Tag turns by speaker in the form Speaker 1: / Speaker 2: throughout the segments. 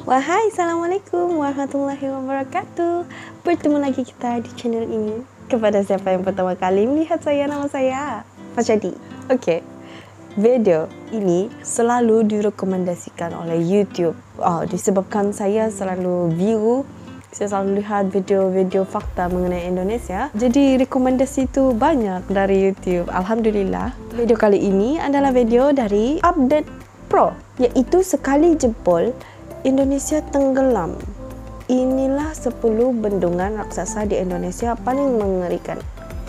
Speaker 1: Wahai, assalamualaikum warahmatullahi wabarakatuh. Bertemu lagi kita di channel ini. Kepada siapa yang pertama kali melihat saya, nama saya Fajadi. Oke, video ini selalu direkomendasikan oleh YouTube. Disebabkan saya selalu lihat video-video fakta mengenai Indonesia. Jadi rekomendasi itu banyak dari YouTube. Alhamdulillah. Video kali ini adalah video dari Update Pro, yaitu sekali jebol Indonesia tenggelam. Inilah 10 bendungan raksasa di Indonesia paling mengerikan.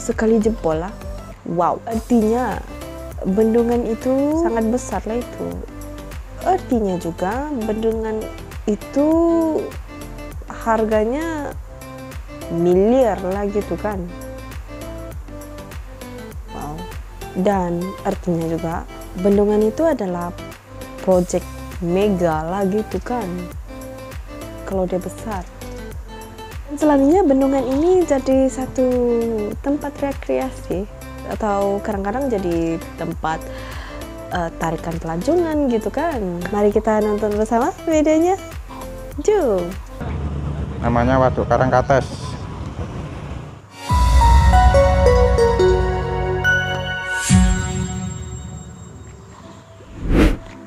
Speaker 1: Sekali jebol lah. Wow, artinya bendungan itu sangat besar lah itu. Artinya juga bendungan itu harganya miliar lah gitu kan. Wow. Dan artinya juga bendungan itu adalah project mega lah gitu kan kalau dia besar. Selanjutnya bendungan ini jadi satu tempat rekreasi atau kadang-kadang jadi tempat tarikan pelancongan gitu kan. Mari kita nonton bersama videonya. Jom.
Speaker 2: Namanya Waduk Karangkates.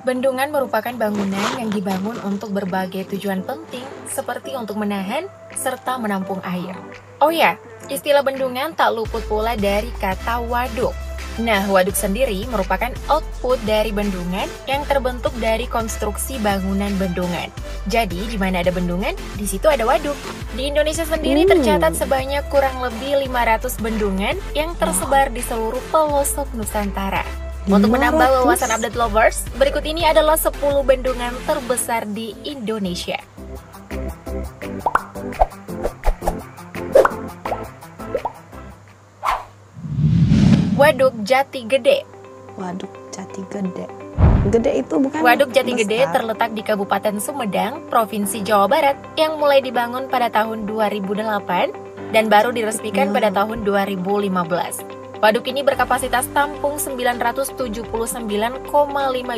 Speaker 3: Bendungan merupakan bangunan yang dibangun untuk berbagai tujuan penting, seperti untuk menahan serta menampung air. Oh ya, istilah bendungan tak luput pula dari kata waduk. Nah, waduk sendiri merupakan output dari bendungan yang terbentuk dari konstruksi bangunan bendungan. Jadi, di mana ada bendungan, di situ ada waduk. Di Indonesia sendiri tercatat sebanyak kurang lebih 500 bendungan yang tersebar di seluruh pelosok Nusantara. Untuk menambah wawasan update lovers, berikut ini adalah 10 bendungan terbesar di Indonesia. Waduk Jati Gede.
Speaker 1: Waduk Jati Gede. Gede itu bukan?
Speaker 3: Waduk Jati
Speaker 1: besar.
Speaker 3: Gede terletak di Kabupaten Sumedang, Provinsi Jawa Barat, yang mulai dibangun pada tahun 2008 dan baru diresmikan pada tahun 2015. Waduk ini berkapasitas tampung 979,5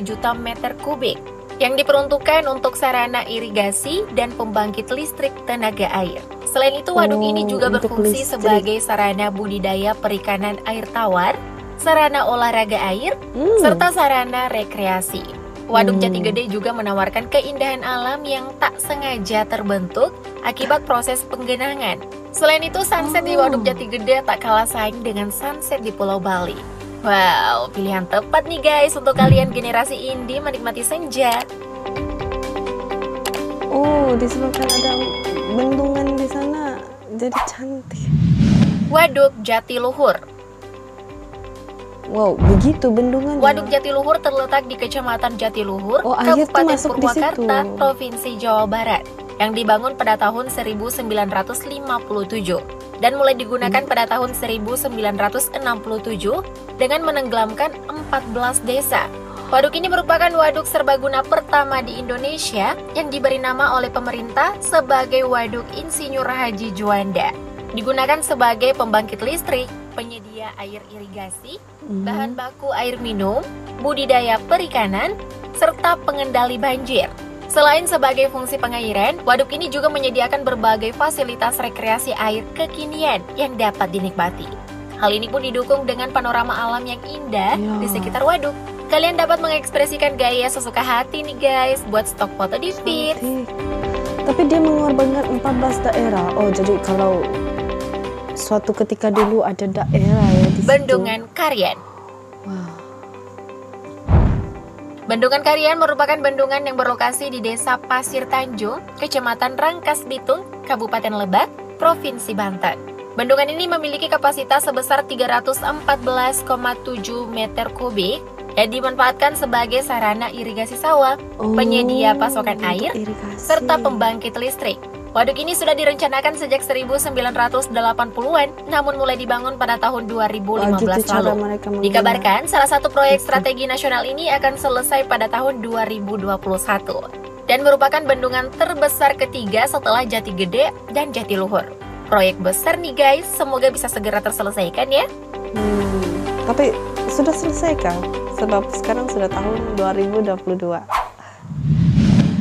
Speaker 3: juta meter kubik yang diperuntukkan untuk sarana irigasi dan pembangkit listrik tenaga air. Selain itu, waduk ini juga berfungsi sebagai sarana budidaya perikanan air tawar, sarana olahraga air, serta sarana rekreasi. Waduk Jati Gede juga menawarkan keindahan alam yang tak sengaja terbentuk akibat proses penggenangan. Selain itu, sunset di Waduk Jati Gede tak kalah saing dengan sunset di Pulau Bali. Wow, pilihan tepat nih guys untuk kalian generasi indie menikmati senja.
Speaker 1: Oh, disebabkan ada bendungan di sana, jadi cantik.
Speaker 3: Waduk Jatiluhur.
Speaker 1: Wow, begitu bendungan.
Speaker 3: Waduk Jatiluhur terletak di Kecamatan Jatiluhur, Kabupaten Purwakarta, Provinsi Jawa Barat, yang dibangun pada tahun 1957 dan mulai digunakan pada tahun 1967 dengan menenggelamkan 14 desa. Waduk ini merupakan waduk serbaguna pertama di Indonesia yang diberi nama oleh pemerintah sebagai Waduk Insinyur Haji Juanda. Digunakan sebagai pembangkit listrik, penyedia air irigasi, bahan baku air minum, budidaya perikanan, serta pengendali banjir. Selain sebagai fungsi pengairan, waduk ini juga menyediakan berbagai fasilitas rekreasi air kekinian yang dapat dinikmati. Hal ini pun didukung dengan panorama alam yang indah di sekitar waduk. Kalian dapat mengekspresikan gaya sesuka hati nih guys buat stok foto di feed.
Speaker 1: Tapi dia mengorbankan 14 daerah. Oh, jadi kalau suatu ketika dulu ada daerah ya di situ.
Speaker 3: Bendungan Karian.
Speaker 1: Wow.
Speaker 3: Bendungan Karian merupakan bendungan yang berlokasi di Desa Pasir Tanjung, Kecamatan Rangkas Bitung, Kabupaten Lebak, Provinsi Banten. Bendungan ini memiliki kapasitas sebesar 314,7 meter kubik yang dimanfaatkan sebagai sarana irigasi sawah, penyedia pasokan air, serta pembangkit listrik. Waduk ini sudah direncanakan sejak 1980-an, namun mulai dibangun pada tahun 2015 lalu. Dikabarkan, salah satu proyek strategi nasional ini akan selesai pada tahun 2021 dan merupakan bendungan terbesar ketiga setelah Jati Gede dan Jatiluhur. Proyek besar nih guys, semoga bisa segera terselesaikan ya.
Speaker 1: Tapi sudah selesai kan? Sebab sekarang sudah tahun 2022.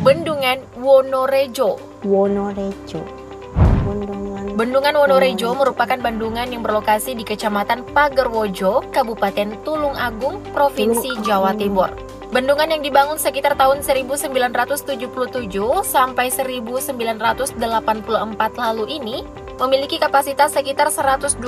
Speaker 3: Bendungan Wonorejo.
Speaker 1: Wonorejo.
Speaker 3: Bendungan Wonorejo merupakan bendungan yang berlokasi di Kecamatan Pagerwojo, Kabupaten Tulung Agung, Provinsi Jawa Timur. Bendungan yang dibangun sekitar tahun 1977 sampai 1984 lalu ini memiliki kapasitas sekitar 122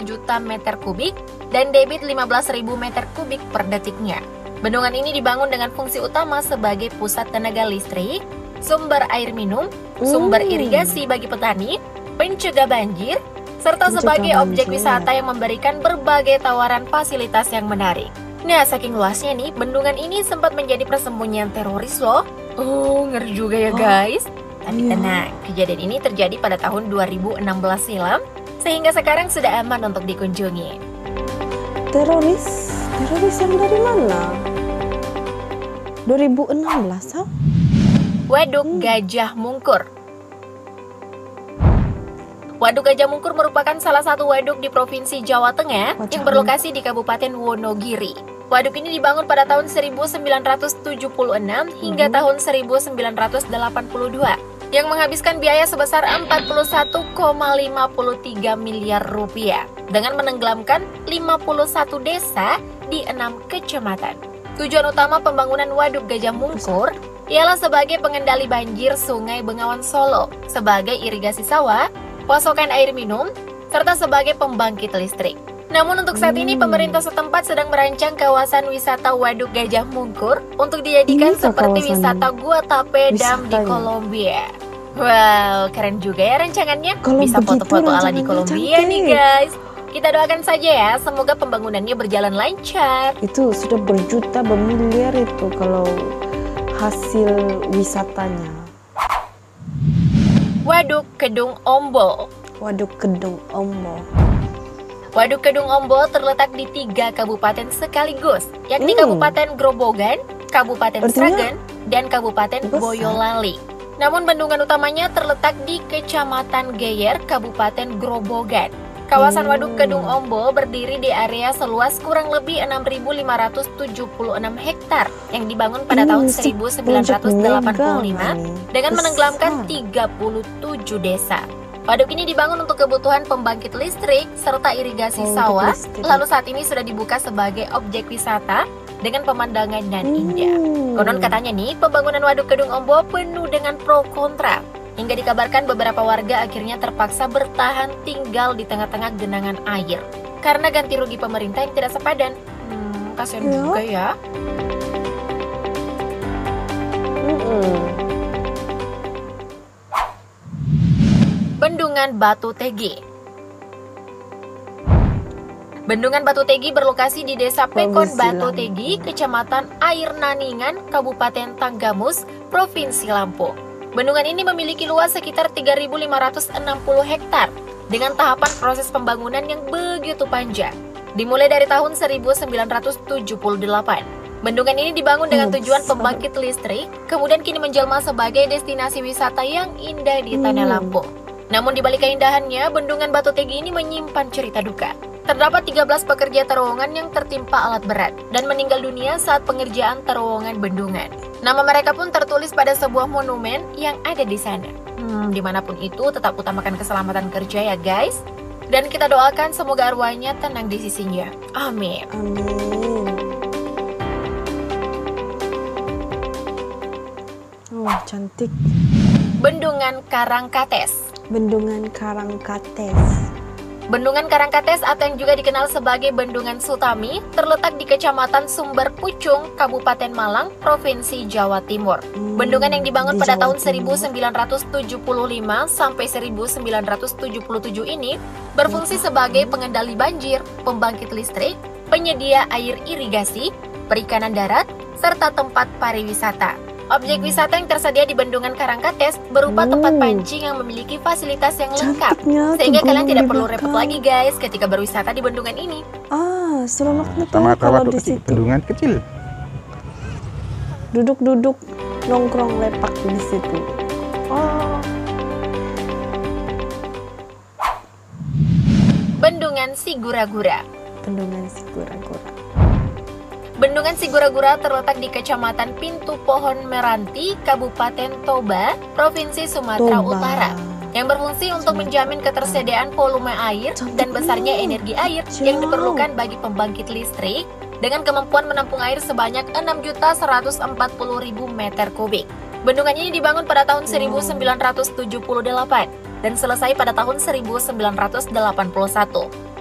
Speaker 3: juta meter kubik dan debit 15.000 meter kubik per detiknya. Bendungan ini dibangun dengan fungsi utama sebagai pusat tenaga listrik, sumber air minum, sumber irigasi bagi petani, pencegah banjir, serta sebagai objek wisata yang memberikan berbagai tawaran fasilitas yang menarik. Nah, saking luasnya nih, bendungan ini sempat menjadi persembunyian teroris loh. Oh, ngeri juga ya guys. Tapi tenang, kejadian ini terjadi pada tahun 2016 silam, sehingga sekarang sudah aman untuk dikunjungi.
Speaker 1: Teroris yang dari mana? 2016, ha?
Speaker 3: Waduk Gajah Mungkur. Waduk Gajah Mungkur merupakan salah satu waduk di Provinsi Jawa Tengah yang berlokasi di Kabupaten Wonogiri. Waduk ini dibangun pada tahun 1976 hingga tahun 1982 yang menghabiskan biaya sebesar 41,53 miliar rupiah dengan menenggelamkan 51 desa di 6 kecamatan. Tujuan utama pembangunan Waduk Gajah Mungkur ialah sebagai pengendali banjir Sungai Bengawan Solo, sebagai irigasi sawah, pasokan air minum, serta sebagai pembangkit listrik. Namun untuk saat ini pemerintah setempat sedang merancang kawasan wisata Waduk Gajah Mungkur untuk dijadikan seperti wisata Gua Tapedam di Kolombia. Wow, keren juga ya rancangannya. Bisa foto-foto ala di Kolombia nih guys. Kita doakan saja ya, semoga pembangunannya berjalan lancar.
Speaker 1: Itu sudah berjuta, bermiliar itu kalau hasil wisatanya.
Speaker 3: Waduk Kedung Ombol.
Speaker 1: Waduk Kedung Ombol.
Speaker 3: Waduk Kedung Ombol terletak di 3 kabupaten sekaligus, yakni Kabupaten Grobogan, Kabupaten Sragen, dan Kabupaten Boyolali. Namun bendungan utamanya terletak di Kecamatan Geyer, Kabupaten Grobogan. Kawasan Waduk Kedung Ombol berdiri di area seluas kurang lebih 6.576 hektar yang dibangun pada tahun 1985 dengan menenggelamkan 37 desa. Waduk ini dibangun untuk kebutuhan pembangkit listrik serta irigasi sawah, lalu saat ini sudah dibuka sebagai objek wisata dengan pemandangan dan indah. Konon katanya nih, pembangunan Waduk Kedung Ombol penuh dengan pro kontra, hingga dikabarkan beberapa warga akhirnya terpaksa bertahan tinggal di tengah-tengah genangan air karena ganti rugi pemerintah yang tidak sepadan. Kasian juga ya. Bendungan Batu Tegi. Bendungan Batu Tegi berlokasi di Desa Pekon Batu Tegi, Kecamatan Air Naningan, Kabupaten Tanggamus, Provinsi Lampung. Bendungan ini memiliki luas sekitar 3.560 hektar dengan tahapan proses pembangunan yang begitu panjang, dimulai dari tahun 1978. Bendungan ini dibangun dengan tujuan pembangkit listrik, kemudian kini menjelma sebagai destinasi wisata yang indah di Tanah Lampung. Namun di balik keindahannya, Bendungan Batu Tegi ini menyimpan cerita duka. Terdapat 13 pekerja terowongan yang tertimpa alat berat dan meninggal dunia saat pengerjaan terowongan bendungan. Nama mereka pun tertulis pada sebuah monumen yang ada di sana. Dimanapun itu, tetap utamakan keselamatan kerja ya guys. Dan kita doakan semoga arwahnya tenang di sisinya. Amin.
Speaker 1: Amin. Oh, cantik.
Speaker 3: Bendungan Karangkates.
Speaker 1: Bendungan Karangkates.
Speaker 3: Bendungan Karangkates atau yang juga dikenal sebagai Bendungan Sutami terletak di Kecamatan Sumber Pucung, Kabupaten Malang, Provinsi Jawa Timur. Bendungan yang dibangun pada tahun 1975 sampai 1977 ini berfungsi sebagai pengendali banjir, pembangkit listrik, penyedia air irigasi, perikanan darat, serta tempat pariwisata. Objek wisata yang tersedia di Bendungan Karangkates berupa tempat pancing yang memiliki fasilitas yang lengkap, sehingga kalian tidak perlu repot lagi guys ketika berwisata di bendungan ini.
Speaker 1: Seronoknya tuh kalau di situ.
Speaker 2: Bendungan kecil.
Speaker 1: Duduk-duduk nongkrong lepak di situ.
Speaker 3: Bendungan Sigura-gura.
Speaker 1: Bendungan Sigura-gura.
Speaker 3: Bendungan Sigura-gura terletak di Kecamatan Pintu Pohon Meranti, Kabupaten Toba, Provinsi Sumatera Utara, yang berfungsi untuk menjamin ketersediaan volume air dan besarnya energi air yang diperlukan bagi pembangkit listrik dengan kemampuan menampung air sebanyak 6.140.000 meter kubik. Bendungan ini dibangun pada tahun 1978 dan selesai pada tahun 1981.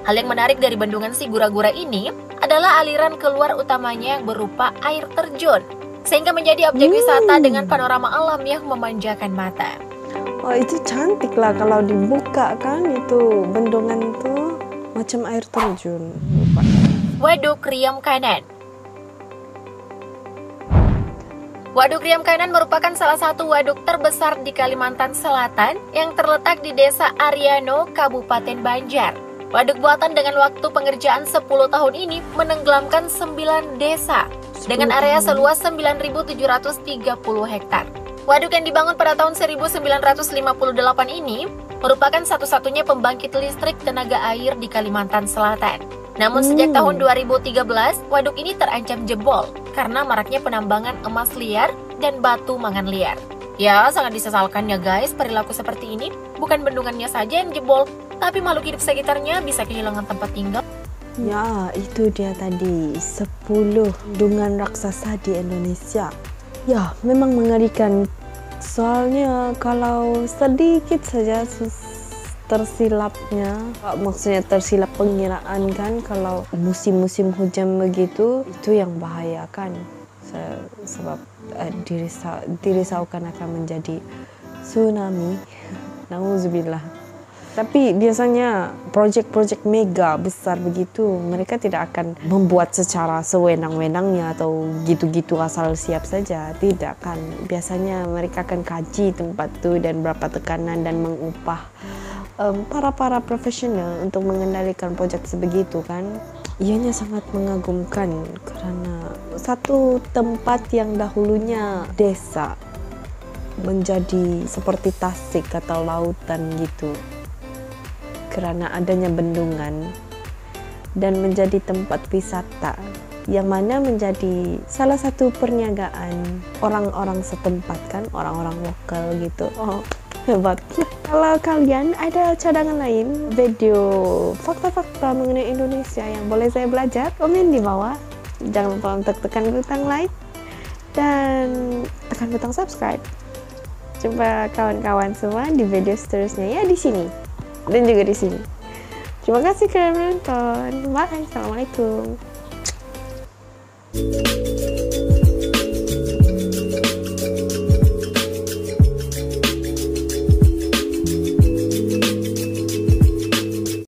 Speaker 3: Hal yang menarik dari Bendungan Sigura-gura ini adalah aliran keluar utamanya yang berupa air terjun, sehingga menjadi objek wisata dengan panorama alam yang memanjakan mata.
Speaker 1: Oh, itu cantik lah kalau dibuka kan, itu bendungan itu macam air terjun.
Speaker 3: Waduk Riam Kanan. Waduk Riam Kanan merupakan salah satu waduk terbesar di Kalimantan Selatan yang terletak di Desa Ariano, Kabupaten Banjar. Waduk buatan dengan waktu pengerjaan 10 tahun ini menenggelamkan 9 desa dengan area seluas 9.730 hektar. Waduk yang dibangun pada tahun 1958 ini merupakan satu-satunya pembangkit listrik tenaga air di Kalimantan Selatan. Namun sejak tahun 2013, waduk ini terancam jebol karena maraknya penambangan emas liar dan batu mangan liar. Ya, sangat disesalkan ya guys, perilaku seperti ini bukan bendungannya saja yang jebol, tapi makhluk hidup sekitarnya bisa kehilangan tempat tinggal.
Speaker 1: Ya, itu dia tadi 10 bendungan raksasa di Indonesia. Ya, memang mengerikan. Soalnya kalau sedikit saja tersilapnya, maksudnya tersilap pengiraan kan, kalau musim-musim hujan begitu, itu yang bahaya kan. Sebab dirisaukan akan menjadi tsunami. Nauzubillah. Tapi biasanya proyek-proyek mega besar begitu, mereka tidak akan membuat secara sewenang-wenangnya atau gitu-gitu asal siap saja. Tidak kan. Biasanya mereka akan kaji tempat itu dan berapa tekanan dan mengupah para profesional untuk mengendalikan proyek sebegitu kan. Ianya sangat mengagumkan karena satu tempat yang dahulunya desa menjadi seperti tasik atau lautan gitu karena adanya bendungan dan menjadi tempat wisata yang mana menjadi salah satu perniagaan orang-orang setempat kan, orang-orang lokal gitu. Oh, hebat. Kalau kalian ada cadangan lain video fakta-fakta mengenai Indonesia yang boleh saya belajar, komen di bawah. Jangan lupa untuk tekan butang like dan tekan butang subscribe. Jumpa kawan-kawan semua di video seterusnya ya, di sini dan juga di sini. Terima kasih karena menonton. Bye. Assalamualaikum.